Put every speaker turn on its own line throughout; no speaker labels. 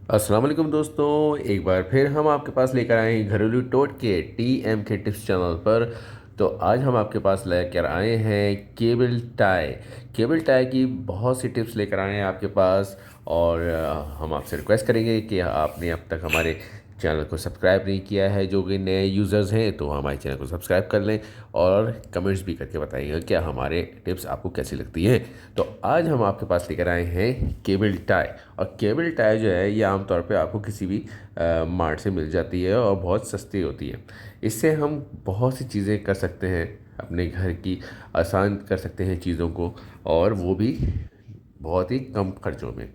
अस्सलाम वालेकुम दोस्तों, एक बार फिर हम आपके पास लेकर आए हैं घरेलू टोटके टीएम के टिप्स चैनल पर। तो आज हम आपके पास लेकर आए हैं केबल टाई की बहुत सी टिप्स लेकर आए हैं आपके पास। और हम आपसे रिक्वेस्ट करेंगे कि आपने अब तक हमारे चैनल को सब्सक्राइब नहीं किया है, जो कि नए यूज़र्स हैं, तो हमारे चैनल को सब्सक्राइब कर लें और कमेंट्स भी करके बताइएगा क्या हमारे टिप्स आपको कैसी लगती हैं। तो आज हम आपके पास लेकर आए हैं केबल टाई। और केबल टाई जो है ये आमतौर पे आपको किसी भी मार्ट से मिल जाती है और बहुत सस्ती होती है। इससे हम बहुत सी चीज़ें कर सकते हैं, अपने घर की आसान कर सकते हैं चीज़ों को, और वो भी बहुत ही कम खर्चों में।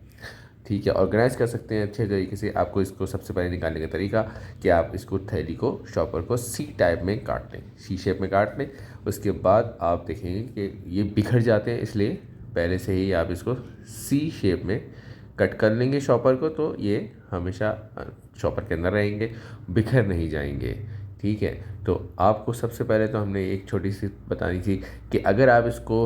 ठीक है, ऑर्गेनाइज़ कर सकते हैं अच्छे तरीके से। आपको इसको सबसे पहले निकालने का तरीका कि आप इसको थैली को शॉपर को सी टाइप में काट लें, सी शेप में काट लें। उसके बाद आप देखेंगे कि ये बिखर जाते हैं, इसलिए पहले से ही आप इसको सी शेप में कट कर लेंगे शॉपर को, तो ये हमेशा शॉपर के अंदर रहेंगे, बिखर नहीं जाएंगे। ठीक है, तो आपको सबसे पहले तो हमने एक छोटी सी बतानी थी कि अगर आप इसको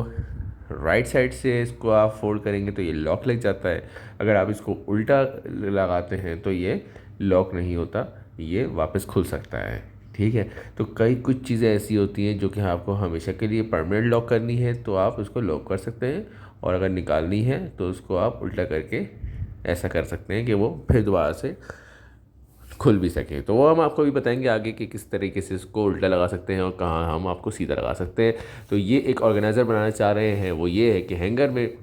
राइट साइड से इसको आप फोल्ड करेंगे तो ये लॉक लग जाता है। अगर आप इसको उल्टा लगाते हैं तो ये लॉक नहीं होता, ये वापस खुल सकता है। ठीक है, तो कई कुछ चीज़ें ऐसी होती हैं जो कि आपको हमेशा के लिए परमानेंट लॉक करनी है, तो आप उसको लॉक कर सकते हैं। और अगर निकालनी है तो उसको आप उल्टा करके ऐसा कर सकते हैं कि वो फिर दोबारा से खुल भी सके। तो वो हम आपको भी बताएंगे आगे कि किस तरीके से इसको उल्टा लगा सकते हैं और कहाँ हम आपको सीधा लगा सकते हैं। तो ये एक ऑर्गेनाइज़र बनाना चाह रहे हैं, वो ये है कि हैंगर में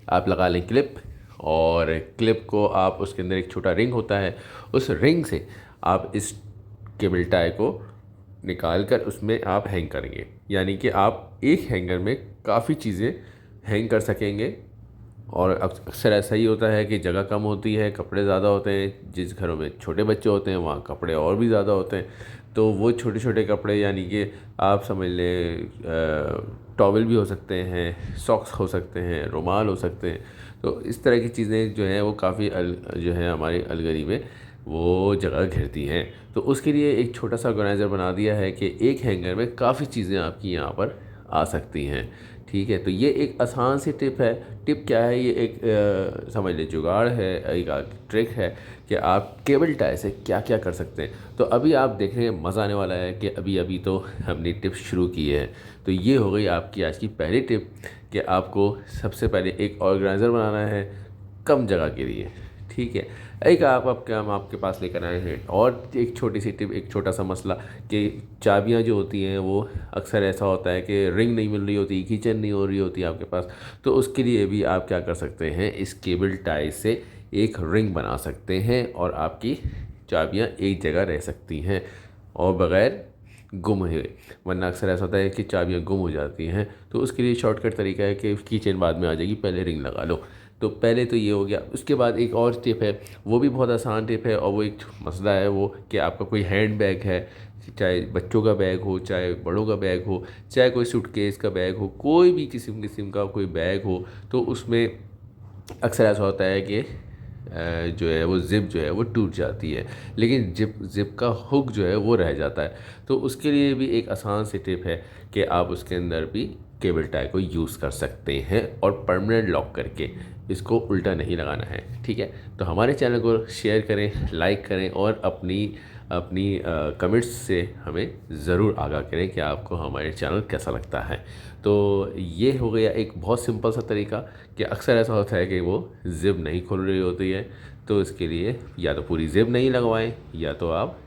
आप लगा लें क्लिप, और क्लिप को आप उसके अंदर एक छोटा रिंग होता है, उस रिंग से आप इस केबल टाई को निकाल कर उसमें आप हैंग करेंगे। यानी कि आप एक हैंगर में काफ़ी चीज़ें हैंग कर सकेंगे। और अक्सर ऐसा ही होता है कि जगह कम होती है, कपड़े ज़्यादा होते हैं, जिस घरों में छोटे बच्चे होते हैं वहाँ कपड़े और भी ज़्यादा होते हैं। तो वो छोटे छोटे कपड़े, यानी कि आप समझ लें टॉवल भी हो सकते हैं, सॉक्स हो सकते हैं, रुमाल हो सकते हैं। तो इस तरह की चीज़ें जो हैं वो काफ़ी जो है हमारी अलगरी में वो जगह घेरती हैं। तो उसके लिए एक छोटा सा ऑर्गेनाइज़र बना दिया है कि एक हैंगर में काफ़ी चीज़ें आपकी यहाँ पर आ सकती हैं। ठीक है, तो ये एक आसान सी टिप है। टिप क्या है, ये एक समझ लीजिए जुगाड़ है, एक ट्रिक है कि आप केबल टाई से क्या क्या कर सकते हैं। तो अभी आप देख रहे हैं, मज़ा आने वाला है कि अभी अभी तो हमने टिप शुरू की है। तो ये हो गई आपकी आज की पहली टिप कि आपको सबसे पहले एक ऑर्गेनाइज़र बनाना है कम जगह के लिए। ठीक है, एक आपके हम आपके पास लेकर आए हैं और एक छोटी सी टिप, एक छोटा सा मसला कि चाबियां जो होती हैं वो अक्सर ऐसा होता है कि रिंग नहीं मिल रही होती, कीचेन नहीं हो रही होती आपके पास। तो उसके लिए भी आप क्या कर सकते हैं, इस केबल टाई से एक रिंग बना सकते हैं और आपकी चाबियां एक जगह रह सकती हैं और बग़ैर गुम हुए। वरना अक्सर ऐसा होता है कि चाबियां गुम हो जाती हैं। तो उसके लिए शॉर्टकट तरीका है कि कीचेन बाद में आ जाएगी, पहले रिंग लगा लो। तो पहले तो ये हो गया। उसके बाद एक और टिप है, वो भी बहुत आसान टिप है, और वो एक मसला है वो कि आपका कोई हैंड बैग है, चाहे बच्चों का बैग हो, चाहे बड़ों का बैग हो, चाहे कोई सूटकेस का बैग हो, कोई भी किस्म किस्म का कोई बैग हो, तो उसमें अक्सर ऐसा होता है कि जो है वो ज़िप जो है वो टूट जाती है, लेकिन ज़िप का हुक जो है वो रह जाता है। तो उसके लिए भी एक आसान सी टिप है कि आप उसके अंदर भी केबल टाई को यूज़ कर सकते हैं और परमानेंट लॉक करके इसको उल्टा नहीं लगाना है। ठीक है, तो हमारे चैनल को शेयर करें, लाइक करें और अपनी अपनी कमेंट्स से हमें ज़रूर आगाह करें कि आपको हमारे चैनल कैसा लगता है। तो ये हो गया एक बहुत सिंपल सा तरीका कि अक्सर ऐसा होता है कि वो ज़िप नहीं खुल रही होती है, तो इसके लिए या तो पूरी ज़िप नहीं लगवाएं या तो आप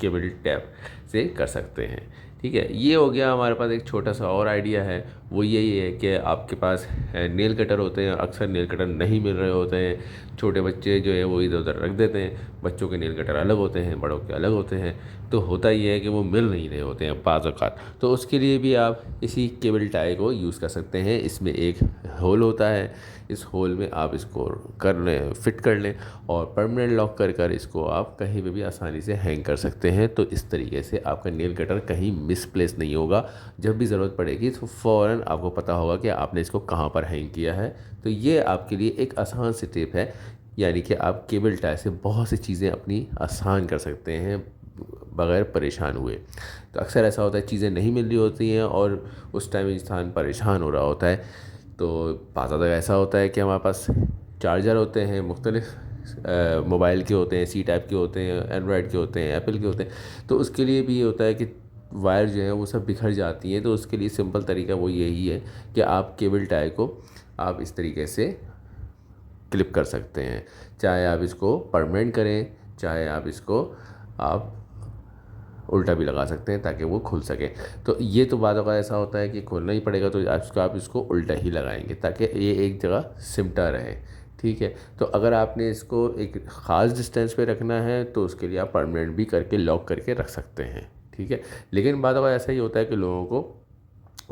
केबल टैप से कर सकते हैं। ठीक है, ये हो गया हमारे पास एक छोटा सा और आइडिया है, वो यही है कि आपके पास नेल कटर होते हैं, अक्सर नेल कटर नहीं मिल रहे होते हैं। छोटे बच्चे जो है वो इधर उधर रख देते हैं, बच्चों के नेल कटर अलग होते हैं, बड़ों के अलग होते हैं। तो होता ये है कि वो मिल नहीं रहे होते हैं बाज़ औक़ात। तो उसके लिए भी आप इसी केबल टाई को यूज़ कर सकते हैं। इसमें एक होल होता है, इस होल में आप इसको कर लें, फिट कर लें और परमानेंट लॉक कर कर इसको आप कहीं पे भी आसानी से हैंग कर सकते हैं। तो इस तरीके से आपका नेल कटर कहीं मिसप्लेस नहीं होगा। जब भी ज़रूरत पड़ेगी तो फ़ौरन आपको पता होगा कि आपने इसको कहाँ पर हैंग किया है। तो ये आपके लिए एक आसान सी टिप है, यानी कि आप केबल टाई से बहुत सी चीज़ें अपनी आसान कर सकते हैं बग़ैर परेशान हुए। तो अक्सर ऐसा होता है चीज़ें नहीं मिल रही होती हैं और उस टाइम इंसान परेशान हो रहा होता है। तो बाज़ ज़्यादा ऐसा होता है कि हमारे पास चार्जर होते हैं, मुख्तलिफ़ मोबाइल के होते हैं, सी टाइप के होते हैं, एंड्रॉयड के होते हैं, एप्पल के होते हैं। तो उसके लिए भी ये होता है कि वायर जो है वो सब बिखर जाती हैं। तो उसके लिए सिंपल तरीका वो यही है कि आप केबल टाई को आप इस तरीके से क्लिप कर सकते हैं। चाहे आप इसको परमानेंट करें, चाहे आप इसको आप उल्टा भी लगा सकते हैं ताकि वो खुल सके। तो ये तो बातों का ऐसा होता है कि खोलना ही पड़ेगा, तो आप इसको उल्टा ही लगाएंगे ताकि ये एक जगह सिमटा रहे। ठीक है। तो अगर आपने इसको एक ख़ास डिस्टेंस पे रखना है तो उसके लिए आप परमानेंट भी करके लॉक करके रख सकते हैं। ठीक है। लेकिन बातों का ऐसा ही होता है कि लोगों को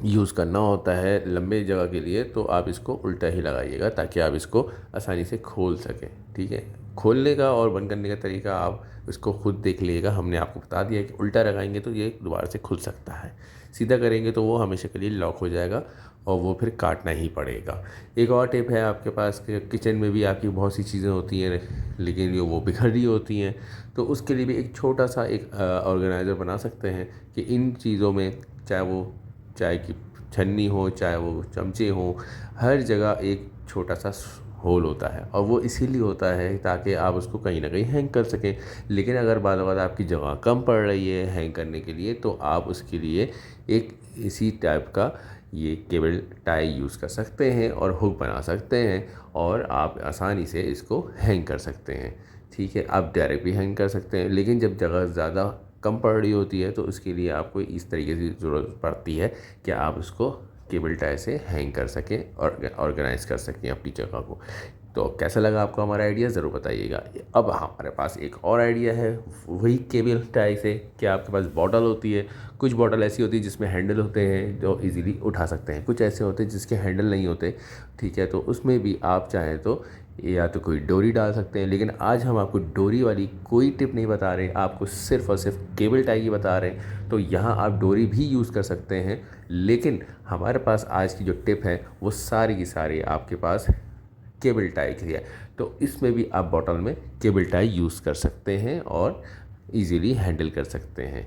यूज़ करना होता है लंबे जगह के लिए, तो आप इसको उल्टा ही लगाइएगा ताकि आप इसको आसानी से खोल सकें। ठीक है। खोलने का और बंद करने का तरीका आप इसको खुद देख लीजिएगा। हमने आपको बता दिया कि उल्टा लगाएंगे तो ये दोबारा से खुल सकता है, सीधा करेंगे तो वो हमेशा के लिए लॉक हो जाएगा और वो फिर काटना ही पड़ेगा। एक और टिप है आपके पास कि किचन में भी आपकी बहुत सी चीज़ें होती हैं लेकिन ये वो बिखर रही होती हैं, तो उसके लिए भी एक छोटा सा एक ऑर्गेनाइज़र बना सकते हैं कि इन चीज़ों में, चाहे वो चाय की छन्नी हो, चाहे वो चमचे हों, हर जगह एक छोटा सा होल होता है और वो इसीलिए होता है ताकि आप उसको कहीं ना कहीं हैंग कर सकें। लेकिन अगर बाद आपकी जगह कम पड़ रही है हैंग करने के लिए, तो आप उसके लिए एक इसी टाइप का ये केबल टाई यूज़ कर सकते हैं और हुक बना सकते हैं और आप आसानी से इसको हैंग कर सकते हैं। ठीक है। आप डायरेक्ट भी हैंग कर सकते हैं, लेकिन जब जगह ज़्यादा कम पड़ रही होती है तो उसके लिए आपको इस तरीके से ज़रूरत पड़ती है कि आप उसको केबल टाई से हैंग कर सकें और ऑर्गेनाइज़ कर सकें अपनी जगह को। तो कैसा लगा आपको हमारा आइडिया, ज़रूर बताइएगा। अब हमारे पास एक और आइडिया है वही केबल टाई से कि आपके पास बॉटल होती है। कुछ बॉटल ऐसी होती है जिसमें हैंडल होते हैं जो इजीली उठा सकते हैं, कुछ ऐसे होते हैं जिसके हैंडल नहीं होते। ठीक है। तो उसमें भी आप चाहें तो या तो कोई डोरी डाल सकते हैं, लेकिन आज हम आपको डोरी वाली कोई टिप नहीं बता रहे, आपको सिर्फ़ और सिर्फ केबल टाई की बता रहे हैं। तो यहाँ आप डोरी भी यूज़ कर सकते हैं, लेकिन हमारे पास आज की जो टिप है वो सारी की सारी आपके पास केबल टाई की है। तो इसमें भी आप बॉटल में केबल टाई यूज़ कर सकते हैं और इजीली हैंडल कर सकते हैं।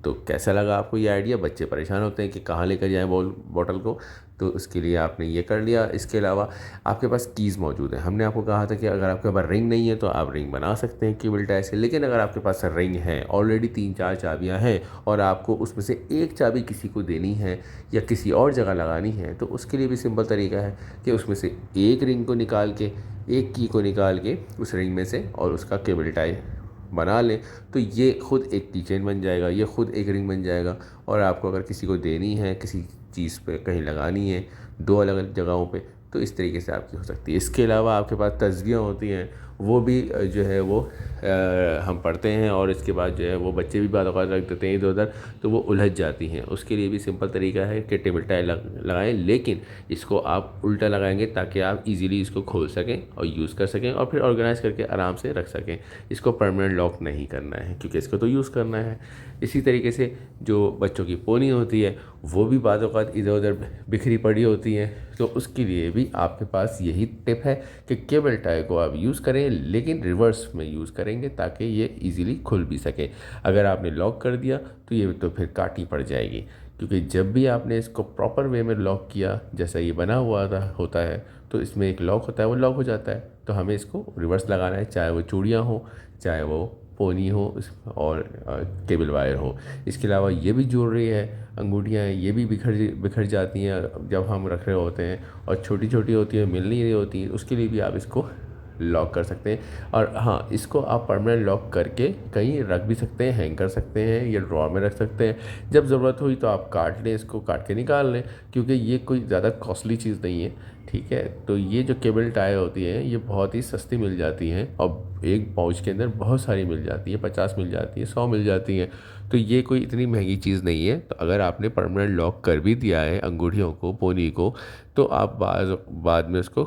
तो कैसा लगा आपको ये आइडिया? बच्चे परेशान होते हैं कि कहाँ लेकर जाएं बॉटल को, तो उसके लिए आपने ये कर लिया। इसके अलावा आपके पास कीज़ मौजूद है। हमने आपको कहा था कि अगर आपके पास रिंग नहीं है तो आप रिंग बना सकते हैं केबल टाई से, लेकिन अगर आपके पास रिंग है, ऑलरेडी 3-4 चाबियां हैं और आपको उसमें से एक चाबी किसी को देनी है या किसी और जगह लगानी है, तो उसके लिए भी सिंपल तरीका है कि उसमें से एक रिंग को निकाल के, एक की को निकाल के उस रिंग में से और उसका केबल टाई बना लें, तो ये खुद एक की चेन बन जाएगा, ये खुद एक रिंग बन जाएगा। और आपको अगर किसी को देनी है, किसी चीज़ पे कहीं लगानी है, दो अलग अलग जगहों पे, तो इस तरीके से आपकी हो सकती है। इसके अलावा आपके पास तस्बीहें होती हैं, वो भी जो है वो हम पढ़ते हैं और इसके बाद जो है वो बच्चे भी बाद औक़ात रख देते हैं इधर उधर, तो वो उलझ जाती हैं। उसके लिए भी सिंपल तरीका है कि टेबल टाई लगाएं, लेकिन इसको आप उल्टा लगाएंगे ताकि आप इजीली इसको खोल सकें और यूज़ कर सकें और फिर ऑर्गेनाइज़ करके आराम से रख सकें। इसको परमानेंट लॉक नहीं करना है क्योंकि इसको तो यूज़ करना है। इसी तरीके से जो बच्चों की पोनी होती है वो भी बाद औक़ात इधर उधर बिखरी पड़ी होती हैं, तो उसके लिए भी आपके पास यही टिप है कि केबल टाई को आप यूज़ करें, लेकिन रिवर्स में यूज़ करेंगे ताकि ये इजीली खुल भी सके। अगर आपने लॉक कर दिया तो ये तो फिर काटनी पड़ जाएगी, क्योंकि जब भी आपने इसको प्रॉपर वे में लॉक किया, जैसा ये बना हुआ होता है, तो इसमें एक लॉक होता है, वो लॉक हो जाता है। तो हमें इसको रिवर्स लगाना है, चाहे वो चूड़ियाँ हो, चाहे वो पोनी हो और केबल वायर हो। इसके अलावा ये भी ज्वेलरी है, अंगूठियाँ हैं, ये भी बिखर जाती हैं जब हम रख रहे होते हैं और छोटी छोटी होती हैं, मिल नहीं रही होती हैं, उसके लिए भी आप इसको लॉक कर सकते हैं। और हाँ, इसको आप परमानेंट लॉक करके कहीं रख भी सकते हैं, हैंग कर सकते हैं या ड्रॉर में रख सकते हैं। जब ज़रूरत हुई तो आप काट लें, इसको काट के निकाल लें, क्योंकि ये कोई ज़्यादा कॉस्टली चीज़ नहीं है। ठीक है। तो ये जो केबल टाई होती है ये बहुत ही सस्ती मिल जाती हैं और एक पाउच के अंदर बहुत सारी मिल जाती है, 50 मिल जाती है, 100 मिल जाती हैं। तो ये कोई इतनी महंगी चीज़ नहीं है। तो अगर आपने परमानेंट लॉक कर भी दिया है अंगूठियों को, पोनी को, तो आप बाद में उसको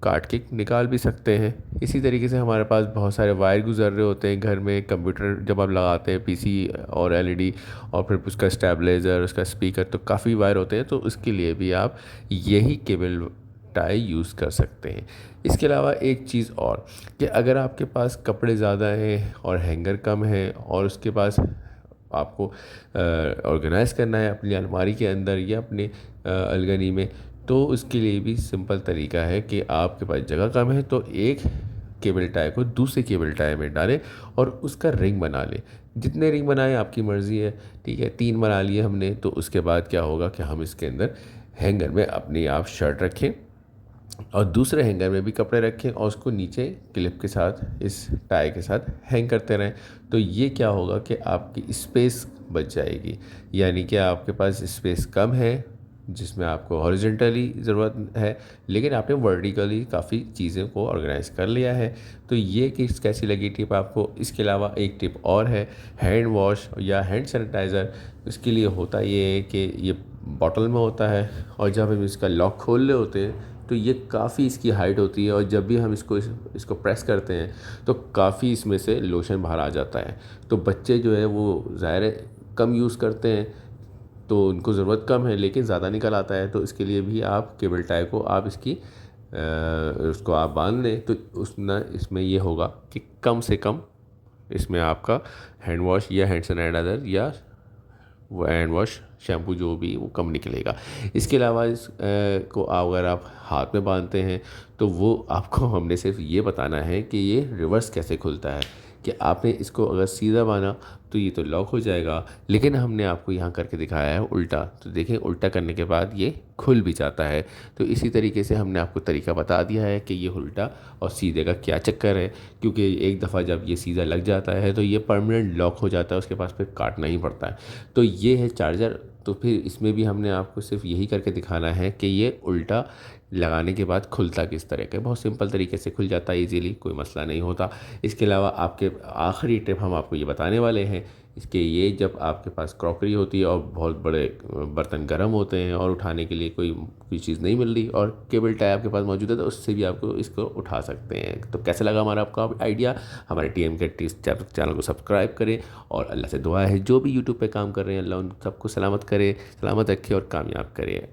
काट के निकाल भी सकते हैं। इसी तरीके से हमारे पास बहुत सारे वायर गुजर रहे होते हैं घर में, कंप्यूटर जब आप लगाते हैं, पीसी और एलईडी, और फिर उसका स्टेबलाइज़र, उसका स्पीकर, तो काफ़ी वायर होते हैं। तो उसके लिए भी आप यही केबल टाई यूज़ कर सकते हैं। इसके अलावा एक चीज़ और कि अगर आपके पास कपड़े ज़्यादा हैं और हैंगर कम है और उसके पास आपको ऑर्गेनाइज़ करना है अपनी अलमारी के अंदर या अपने अलगनी में, तो उसके लिए भी सिंपल तरीका है कि आपके पास जगह कम है तो एक केबल टाई को दूसरे केबल टाई में डालें और उसका रिंग बना लें। जितने रिंग बनाए आपकी मर्ज़ी है, ठीक है। 3 बना लिए हमने, तो उसके बाद क्या होगा कि हम इसके अंदर हैंगर में अपनी आप शर्ट रखें और दूसरे हैंगर में भी कपड़े रखें और उसको नीचे क्लिप के साथ इस टाई के साथ हैंग करते रहें। तो ये क्या होगा कि आपकी स्पेस बच जाएगी, यानी कि आपके पास स्पेस कम है जिसमें आपको हॉरिजॉन्टली ज़रूरत है, लेकिन आपने वर्टिकली काफ़ी चीज़ों को ऑर्गेनाइज़ कर लिया है। तो ये किस कैसी लगी टिप आपको? इसके अलावा एक टिप और है, हैंड वॉश या हैंड सैनिटाइज़र। इसके लिए होता ये है कि ये बॉटल में होता है और जब हम इसका लॉक खोल रहे होते हैं तो ये काफ़ी इसकी हाइट होती है और जब भी हम इसको प्रेस करते हैं तो काफ़ी इसमें से लोशन बाहर आ जाता है। तो बच्चे जो है वो ज़ाहिर है कम यूज़ करते हैं, तो उनको ज़रूरत कम है लेकिन ज़्यादा निकल आता है। तो इसके लिए भी आप केबल टाई को आप उसको आप बांध लें, तो इसमें ये होगा कि कम से कम इसमें आपका हैंड वॉश या हैंड सैनिटाइज़र या वो हैंड वॉश शैम्पू जो भी वो कम निकलेगा। इसके अलावा को अगर आप हाथ में बांधते हैं तो वो आपको हमने सिर्फ ये बताना है कि ये रिवर्स कैसे खुलता है, कि आपने इसको अगर सीधा बांधा तो ये तो लॉक हो जाएगा, लेकिन हमने आपको यहाँ करके दिखाया है उल्टा। तो देखें, उल्टा करने के बाद ये खुल भी जाता है। तो इसी तरीके से हमने आपको तरीका बता दिया है कि ये उल्टा और सीधे का क्या चक्कर है, क्योंकि एक दफ़ा जब ये सीधा लग जाता है तो ये परमानेंट लॉक हो जाता है, उसके पास फिर काटना ही पड़ता है। तो ये है चार्जर। तो फिर इसमें भी हमने आपको सिर्फ यही करके दिखाना है कि ये उल्टा लगाने के बाद खुलता किस तरह का। बहुत सिंपल तरीके से खुल जाता है इजीली, कोई मसला नहीं होता। इसके अलावा आपके आखिरी टिप हम आपको ये बताने वाले हैं इसके, ये जब आपके पास क्रॉकरी होती है और बहुत बड़े बर्तन गर्म होते हैं और उठाने के लिए कोई चीज़ नहीं मिल रही और केबल टाई आपके पास मौजूद है, तो उससे भी आपको इसको उठा सकते हैं। तो कैसा लगा हमारा आपका आइडिया? हमारे TMK टिप्स चैनल को सब्सक्राइब करें और अल्लाह से दुआ है जो भी यूट्यूब पे काम कर रहे हैं अल्लाह उन सबको सलामत करे, सलामत रखे और कामयाब करे।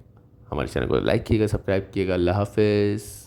हमारे चैनल को लाइक कीजिएगा, सब्सक्राइब कीजिएगा। अल्लाह हाफ़िज़।